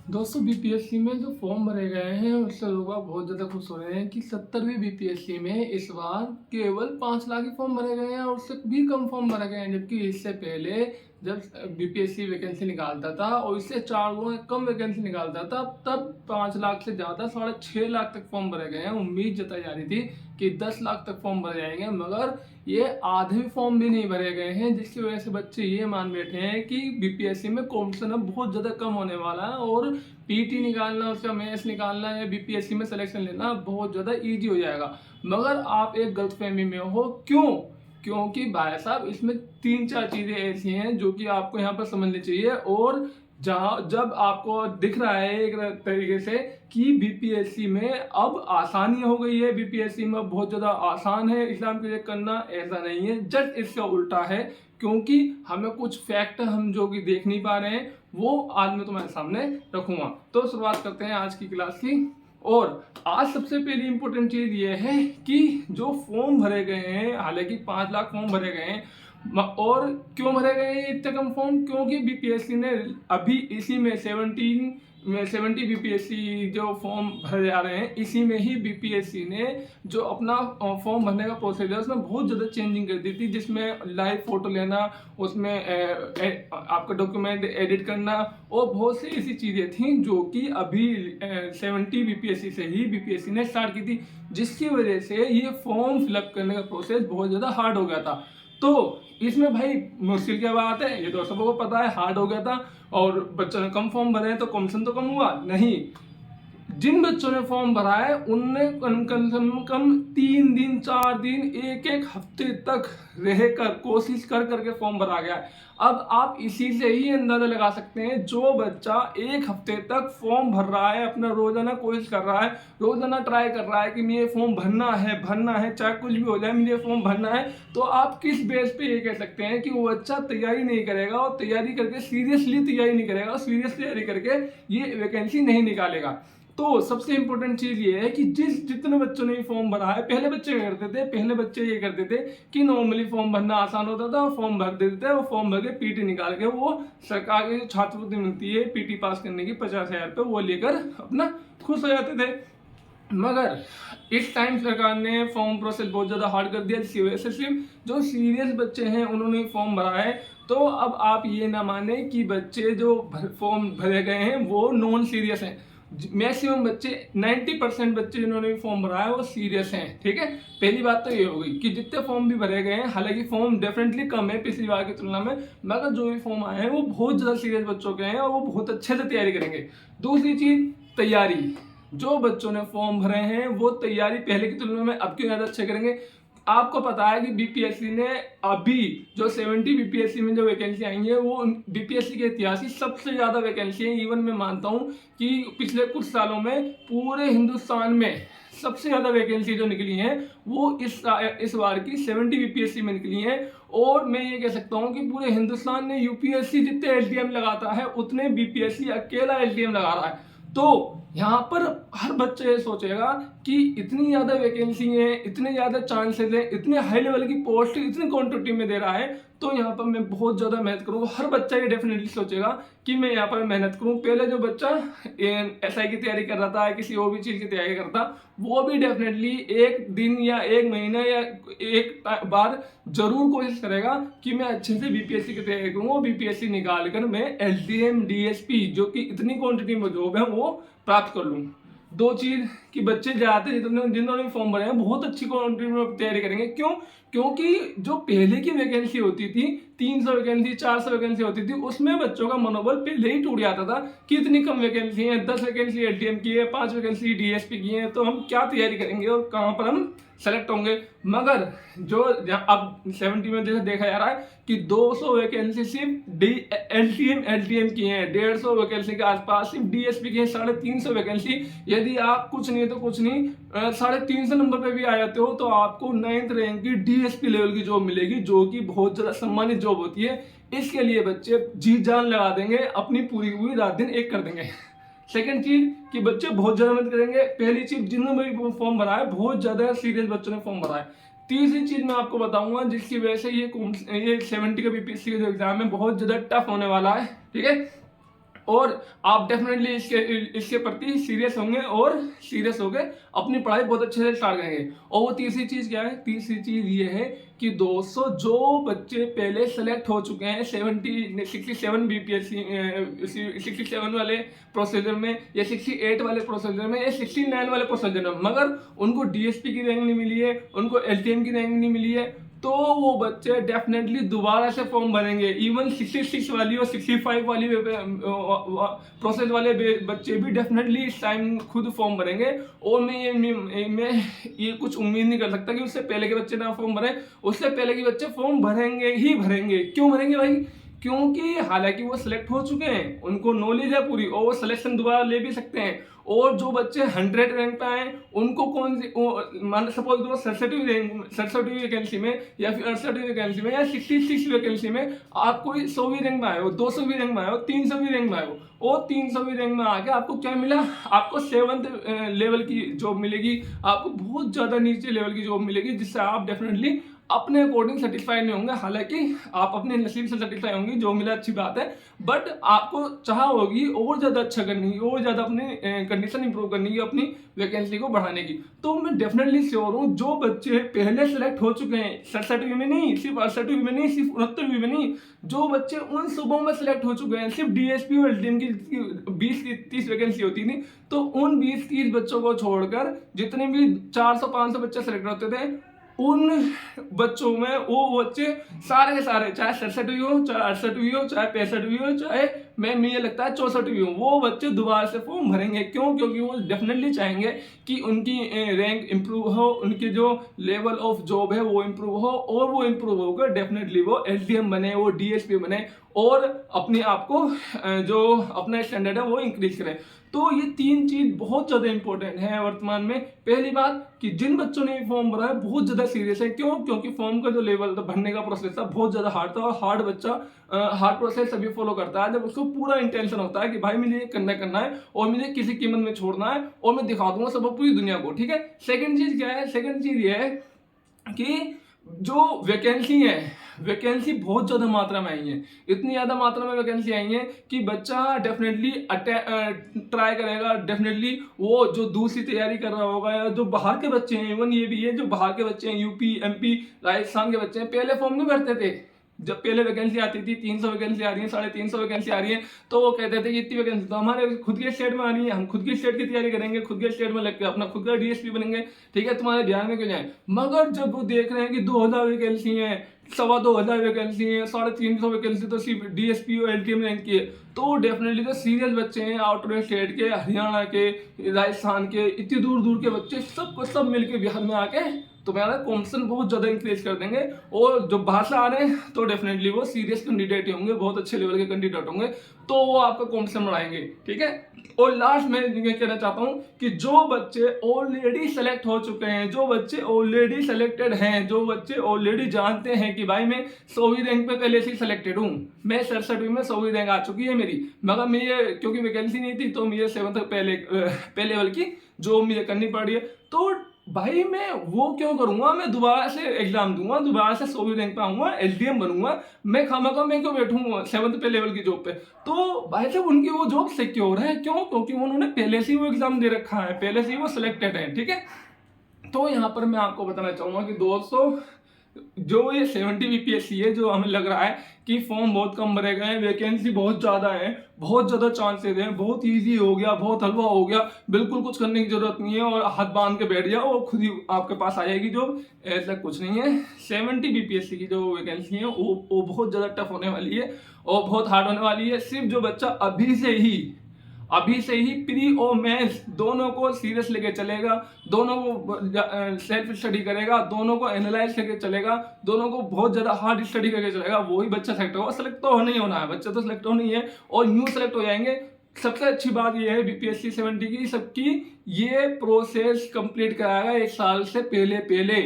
दोस्तों बीपीएससी में जो फॉर्म भरे गए हैं उससे लोग बहुत ज़्यादा खुश हो रहे हैं कि 70वीं बीपीएससी में इस बार केवल 5 लाख ही फॉर्म भरे गए हैं और उससे भी कम फॉर्म भरे गए हैं। जबकि इससे पहले जब बीपीएससी वैकेंसी निकालता था और इससे 4 गुना कम वैकेंसी निकालता था तब 5 लाख से ज़्यादा 6.5 लाख तक फॉर्म भरे गए हैं। उम्मीद जताई जा रही थी कि 10 लाख तक फॉर्म भरे जाएंगे, मगर ये आधे फॉर्म भी नहीं भरे गए हैं, जिसकी वजह से बच्चे ये मान बैठे हैं कि बीपीएससी में कॉम्पिटिशन अब बहुत ज़्यादा कम होने वाला है और पीटी निकालना, उसका मेंस निकालना या बीपीएससी में सिलेक्शन लेना बहुत ज़्यादा इजी हो जाएगा। मगर आप एक गलतफहमी में हो। क्यों? क्योंकि भाई साहब इसमें 3-4 चीज़ें ऐसी हैं जो कि आपको यहाँ पर समझनी चाहिए। और जहाँ जब आपको दिख रहा है एक तरीके से कि बीपीएससी में अब आसानी हो गई है, बीपीएससी में बहुत ज़्यादा आसान है एग्जाम क्लियर करना, ऐसा नहीं है, जस्ट इसका उल्टा है। क्योंकि हमें कुछ फैक्ट हम जो कि देख नहीं पा रहे हैं वो आज मैं तुम्हारे सामने रखूंगा। तो शुरुआत करते हैं आज की क्लास की। और आज सबसे पहली इंपॉर्टेंट चीज ये है कि जो फॉर्म भरे गए हैं, हालांकि 5 लाख फॉर्म भरे गए हैं, और क्यों भरे गए हैं इतने कम फॉर्म? क्योंकि बीपीएससी ने अभी इसी में 70 बीपीएससी जो फॉर्म भरे जा रहे हैं, इसी में ही बीपीएससी ने जो अपना फॉर्म भरने का प्रोसेस है उसमें बहुत ज़्यादा चेंजिंग कर दी थी, जिसमें लाइव फोटो लेना, उसमें आपका डॉक्यूमेंट एडिट करना और बहुत सी ऐसी चीज़ें थी जो कि अभी 70 बीपीएससी से ही बीपीएससी ने स्टार्ट की थी, जिसकी वजह से ये फॉर्म फिलअप करने का प्रोसेस बहुत ज़्यादा हार्ड हो गया था। तो इसमें भाई मुश्किल क्या बात है, ये तो सबको पता है, हार्ड हो गया था। और बच्चों ने कम फॉर्म भरे हैं तो कमीशन तो कम हुआ नहीं। जिन बच्चों ने फॉर्म भरा है उनने कम से कम 3 दिन 4 दिन एक एक हफ्ते तक रहकर कोशिश कर करके फॉर्म भरा गया है। अब आप इसी से ही अंदाजा लगा सकते हैं, जो बच्चा एक हफ्ते तक फॉर्म भर रहा है, अपना रोजाना कोशिश कर रहा है, रोजाना ट्राई कर रहा है कि मुझे फॉर्म भरना है चाहे कुछ भी हो जाए मुझे फॉर्म भरना है, तो आप किस बेस पे ये कह सकते हैं कि वो बच्चा तैयारी नहीं करेगा और तैयारी करके सीरियसली तैयारी नहीं करेगा, सीरियस तैयारी करके ये वैकेंसी नहीं निकालेगा? तो सबसे इंपॉर्टेंट चीज ये है कि जितने बच्चों ने फॉर्म भरा है, पहले बच्चे क्या करते थे, पहले बच्चे ये करते थे कि नॉर्मली फॉर्म भरना आसान होता था, फॉर्म भर देते थे, वो फॉर्म भर के पीटी निकाल के वो सरकार की छात्रवृत्ति मिलती है पीटी पास करने की 50,000 रुपये, वो लेकर अपना खुश हो जाते थे। मगर इस टाइम सरकार ने फॉर्म प्रोसेस बहुत ज़्यादा हार्ड कर दिया, जिसकी वजह से सिर्फ जो सीरियस बच्चे हैं उन्होंने फॉर्म भरा है। तो अब आप ये ना माने कि बच्चे जो फॉर्म भरे गए हैं वो नॉन सीरियस हैं। मैक्सिमम बच्चे 90% बच्चे जिन्होंने फॉर्म भरा है वो सीरियस हैं। ठीक है, पहली बात तो ये हो गई कि जितने फॉर्म भी भरे गए हैं, हालांकि फॉर्म डेफिनेटली कम है पिछली बार की तुलना में, मगर जो भी फॉर्म आए हैं वो बहुत ज़्यादा सीरियस बच्चों के हैं और वो बहुत अच्छे से तैयारी करेंगे। दूसरी चीज़, तैयारी। जो बच्चों ने फॉर्म भरे हैं वो तैयारी पहले की तुलना में अब क्यों ज़्यादा अच्छे करेंगे? आपको पता है कि बीपीएससी ने अभी जो 70 बीपीएससी में जो वैकेंसी आई है वो बीपीएससी के इतिहास की सबसे ज़्यादा वैकेंसी है। इवन मैं मानता हूँ कि पिछले कुछ सालों में पूरे हिंदुस्तान में सबसे ज़्यादा वैकेंसी जो निकली हैं वो इस बार की 70 बीपीएससी में निकली हैं। और मैं ये कह सकता हूँ कि पूरे हिंदुस्तान में यूपीएससी जितने एलटीएम लगाता है उतने बीपीएससी अकेला एलटीएम लगा रहा है। तो यहाँ पर हर बच्चा ये सोचेगा कि इतनी ज़्यादा वैकेंसी है, इतने ज़्यादा चांसेस हैं, इतने हाई लेवल की पोस्ट इतनी क्वांटिटी में दे रहा है, तो यहाँ पर मैं बहुत ज़्यादा मेहनत करूँगा। हर बच्चा ये डेफिनेटली सोचेगा कि मैं यहाँ पर मेहनत करूँ। पहले जो बच्चा एसआई की तैयारी कर रहा था, किसी और भी चीज़ की तैयारी करता, वो भी डेफिनेटली एक दिन या एक महीना या एक बार जरूर कोशिश करेगा कि मैं अच्छे से बीपीएससी की तैयारी करूँ और बीपीएससी निकाल कर मैं एसडीएम डीएसपी जो कि इतनी क्वांटिटी में जॉब है वो प्राप्त कर लूँ। दो चीज कि बच्चे जाते जिन्होंने फॉर्म भरे हैं बहुत अच्छी क्वांटिटी में तैयारी करेंगे। क्यों? क्योंकि जो पहले की वैकेंसी होती थी, 300 वैकेंसी 400 वैकेंसी होती थी, उसमें बच्चों का मनोबल पहले ही टूट जाता था कि इतनी कम वैकेंसी है, 10 वैकेंसी एलटीएम की है, 5 वैकेंसी डीएसपी की है, तो हम क्या तैयारी करेंगे और कहाँ पर हम सेलेक्ट होंगे। मगर जो अब 70 में जैसे देखा जा रहा है कि 200 वैकेंसी सिर्फ एलटीएम की हैं, 150 वैकेंसी के आसपास सिर्फ डीएसपी की हैं, 350 वैकेंसी। यदि आप कुछ नहीं तो कुछ नहीं 350 नंबर पे भी आ जाते हो तो आपको 9th रैंक की डीएसपी लेवल की जॉब मिलेगी, जो कि बहुत ज्यादा सम्मानित जॉब होती है। इसके लिए बच्चे जी जान लगा देंगे, अपनी पूरी पूरी रात दिन एक कर देंगे। सेकंड चीज कि बच्चे बहुत ज्यादा मेहनत करेंगे। पहली चीज, जिन्होंने भी फॉर्म भरा है बहुत ज्यादा सीरियस बच्चों ने फॉर्म भरा है। तीसरी चीज मैं आपको बताऊंगा जिसकी वजह से ये 70 का बीपीएससी का जो एग्जाम है बहुत ज्यादा टफ होने वाला है। ठीक है, और आप डेफिनेटली इसके प्रति सीरियस होंगे और सीरियस होकर अपनी पढ़ाई बहुत अच्छे से स्टार्ट करेंगे। और वो तीसरी चीज़ क्या है? तीसरी चीज़ ये है कि दोस्तों जो बच्चे पहले सेलेक्ट हो चुके हैं 67 बीपीएससी 67 वाले प्रोसीजर में या 68 वाले प्रोसीजर में या 69 वाले प्रोसीजर में, मगर उनको डीएसपी की रैंक नहीं मिली है, उनको एलटीएम की रैंक नहीं मिली है, तो वो बच्चे डेफिनेटली दोबारा से फॉर्म भरेंगे। इवन 66 वाली और 65 वाली प्रोसेस वाले बच्चे भी डेफिनेटली इस टाइम खुद फॉर्म भरेंगे। और मैं ये कुछ उम्मीद नहीं कर सकता कि उससे पहले के बच्चे ना फॉर्म भरें। उससे पहले के बच्चे फॉर्म भरेंगे ही भरेंगे। क्यों भरेंगे भाई? क्योंकि हालांकि वो सिलेक्ट हो चुके हैं, उनको नॉलेज है पूरी और वो सिलेक्शन दोबारा ले भी सकते हैं। और जो बच्चे 100 रैंक पे आए उनको कौन सी मान सपोज दो 67 वैकेंसी में या फिर 68 वैकेंसी में या 66 वैकेंसी में आप कोई 100वीं रैंक में आए हो, 200वीं रैंक में आए हो, 300वीं रैंक में आए हो, और 300वीं रैंक में आके आपको क्या मिला? आपको 7th लेवल की जॉब मिलेगी, आपको बहुत ज़्यादा नीचे लेवल की जॉब मिलेगी, जिससे आप डेफिनेटली अपने अकॉर्डिंग सेटिस्फाई नहीं होंगे। हालांकि आप अपने नसीब से सेटिस्फाई होंगे, जो मिला अच्छी बात है, बट आपको चाह होगी और ज़्यादा अच्छा करने की, और ज़्यादा अपनी कंडीशन इंप्रूव करने की, अपनी वैकेंसी को बढ़ाने की। तो मैं डेफिनेटली श्योर हूँ जो बच्चे पहले सेलेक्ट हो चुके हैं 67वीं में नहीं, सिर्फ 68वीं में नहीं, सिर्फ 69वीं में नहीं, जो बच्चे उन सूबों में सेलेक्ट हो चुके हैं, सिर्फ डीएसपी और एलटीएम की 20-30 वैकेंसी होती थी, तो उन 20-30 बच्चों को छोड़कर जितने भी 400-500 बच्चे सेलेक्ट होते थे, उन बच्चों में वो बच्चे सारे के सारे, चाहे 67वीं हो, चाहे 68वीं हो, चाहे 65वीं हो, चाहे मुझे लगता है 64वीं हो, वो बच्चे दोबारा से फॉर्म भरेंगे। क्यों? क्योंकि वो डेफिनेटली चाहेंगे कि उनकी रैंक इंप्रूव हो, उनकी जो लेवल ऑफ जॉब है वो इंप्रूव हो, और वो इंप्रूव होकर डेफिनेटली वो एलटीएम बने, वो डीएसपी बने, और अपने आप को जो अपना स्टैंडर्ड है वो इंक्रीज करें। तो ये 3 चीज बहुत ज्यादा इंपॉर्टेंट है वर्तमान में। पहली बात कि जिन बच्चों ने फॉर्म भरा है बहुत ज्यादा सीरियस है। क्यों? क्योंकि फॉर्म का जो लेवल था, भरने का प्रोसेस था, बहुत ज्यादा हार्ड था, और हार्ड बच्चा हार्ड प्रोसेस सभी फॉलो करता है जब उसको पूरा इंटेंशन होता है कि भाई मुझे ये करना है और मुझे किसी कीमत में छोड़ना है और मैं दिखा दूंगा सब पूरी दुनिया को। ठीक है। सेकंड चीज क्या है? सेकंड चीज ये है कि जो वैकेंसी है, वैकेंसी बहुत ज़्यादा मात्रा में आई है, इतनी ज़्यादा मात्रा में वैकेंसी आई है कि बच्चा डेफिनेटली ट्राई करेगा। डेफिनेटली वो जो दूसरी तैयारी कर रहा होगा, या जो बाहर के बच्चे हैं, इवन ये भी है जो बाहर के बच्चे हैं, यूपी, एमपी, राजस्थान के बच्चे हैं, पहले फॉर्म नहीं भरते थे। जब पहले वैकेंसी आती थी, 300 वैकेंसी आ रही है, 350 वैकेंसी आ रही है, तो वो कहते थे कि इतनी वैकेंसी तो हमारे खुद के स्टेट में आ रही है, हम खुद की स्टेट की तैयारी करेंगे, खुद के स्टेट में लग के अपना खुद का डीएसपी बनेंगे। ठीक है, तुम्हारे ध्यान में क्यों जाए? मगर जब वो देख रहे हैं कि 2000 वैकेंसी है, 2,200 वैकेंसी है, 350 वैकेंसी तो सिर्फ डीएसपी और एलटीएम रैंक की है, तो डेफिनेटली जो सीरियस बच्चे हैं आउटर स्टेट के, हरियाणा के, राजस्थान के, इतनी दूर दूर के बच्चे सब मिलके बिहार में आके तुम्हारा कॉम्पिटिशन बहुत ज़्यादा इंक्रीज कर देंगे। और जो बाहर से आ रहे हैं तो डेफिनेटली वो सीरियस कैंडिडेट होंगे, बहुत अच्छे लेवल के कैंडिडेट होंगे, तो वो आपका कॉम्पिटिशन बढ़ाएंगे। ठीक है। और लास्ट में ये कहना चाहता हूँ कि जो बच्चे ऑलरेडी सेलेक्ट हो चुके हैं, जो बच्चे ऑलरेडी सेलेक्टेड हैं, जो बच्चे ऑलरेडी जानते हैं कि भाई मैं 100वीं रैंक पे पहले से सेलेक्टेड हूँ, मैं 67वीं में 100वीं रैंक आ चुकी है मेरी, मगर मुझे क्योंकि वैकेंसी नहीं थी तो मुझे 7th पहले लेवल की जो मुझे करनी पड़ रही है, तो भाई मैं वो क्यों करूंगा? मैं दोबारा से एग्जाम दूंगा, दोबारा से 100वीं रैंक पे आऊंगा, एलडीएम बनूंगा, मैं खामखा मैं क्यों बैठूंगा 7th पे लेवल की जॉब पे? तो भाई साहब उनकी वो जॉब सिक्योर है। क्यों? क्योंकि उन्होंने पहले से ही वो एग्जाम दे रखा है, पहले से ही वो सिलेक्टेड है। ठीक है। तो यहाँ पर मैं आपको बताना चाहूंगा कि दोस्तों जो ये 70 बीपीएससी है, जो हमें लग रहा है कि फॉर्म बहुत कम भरे गए हैं, वैकेंसी बहुत ज़्यादा है, बहुत ज़्यादा चांसेस हैं, बहुत इजी हो गया, बहुत हलवा हो गया, बिल्कुल कुछ करने की जरूरत नहीं है और हाथ बांध के बैठ जाओ और खुद ही आपके पास आ जाएगी जॉब, ऐसा कुछ नहीं है। 70 बीपीएससी की जो वैकेंसी है वो बहुत ज़्यादा टफ होने वाली है और बहुत हार्ड होने वाली है। सिर्फ जो बच्चा अभी से ही प्री और मेंस दोनों को सीरियस लेके चलेगा, दोनों को सेल्फ स्टडी करेगा, दोनों को एनालाइज करके चलेगा, दोनों को बहुत ज्यादा हार्ड स्टडी करके चलेगा, वही बच्चा सेलेक्ट होगा। सेलेक्ट तो नहीं होना है, बच्चा तो सेलेक्ट होना ही है और न्यू सेलेक्ट हो जाएंगे। सबसे अच्छी बात यह है बीपीएससी 70 की सबकी ये प्रोसेस कंप्लीट कराएगा 1 साल से पहले।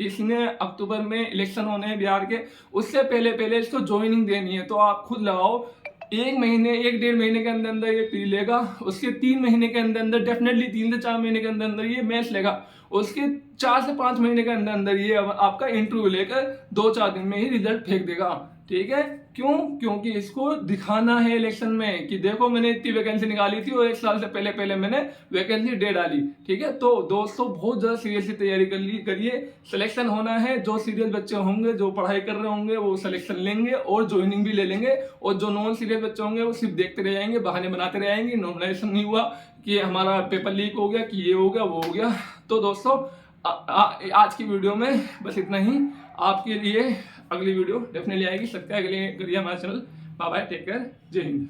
इसने अक्टूबर में इलेक्शन होने हैं बिहार के, उससे पहले इसको ज्वाइनिंग देनी है। तो आप खुद लगाओ 1-1.5 महीने के अंदर ये पी लेगा, उसके 3 महीने के अंदर डेफिनेटली 3 से 4 महीने के अंदर ये मैच लेगा, उसके 4 से 5 महीने के अंदर ये आपका इंटरव्यू लेकर 2-4 दिन में ही रिजल्ट फेंक देगा। ठीक है। क्यों? क्योंकि इसको दिखाना है इलेक्शन में कि देखो मैंने इतनी वैकेंसी निकाली थी और 1 साल से पहले मैंने वैकेंसी दे डाली। ठीक है, तो दोस्तों बहुत ज्यादा सीरियसली तैयारी करिए। सिलेक्शन होना है, जो सीरियस बच्चे होंगे, जो पढ़ाई कर रहे होंगे, वो सिलेक्शन लेंगे और ज्वाइनिंग भी ले लेंगे, और जो नॉन सीरियस बच्चे होंगे वो सिर्फ देखते रह जाएंगे, बहाने बनाते रह जाएंगे, नॉमिनेशन नहीं हुआ कि हमारा पेपर लीक हो गया, कि ये हो गया वो हो गया। तो दोस्तों आज की वीडियो में बस इतना ही। आपके लिए अगली वीडियो डेफिनेटली आएगी, सब्सक्राइब करिए हमारा channel. Bye bye, take care, जय हिंद।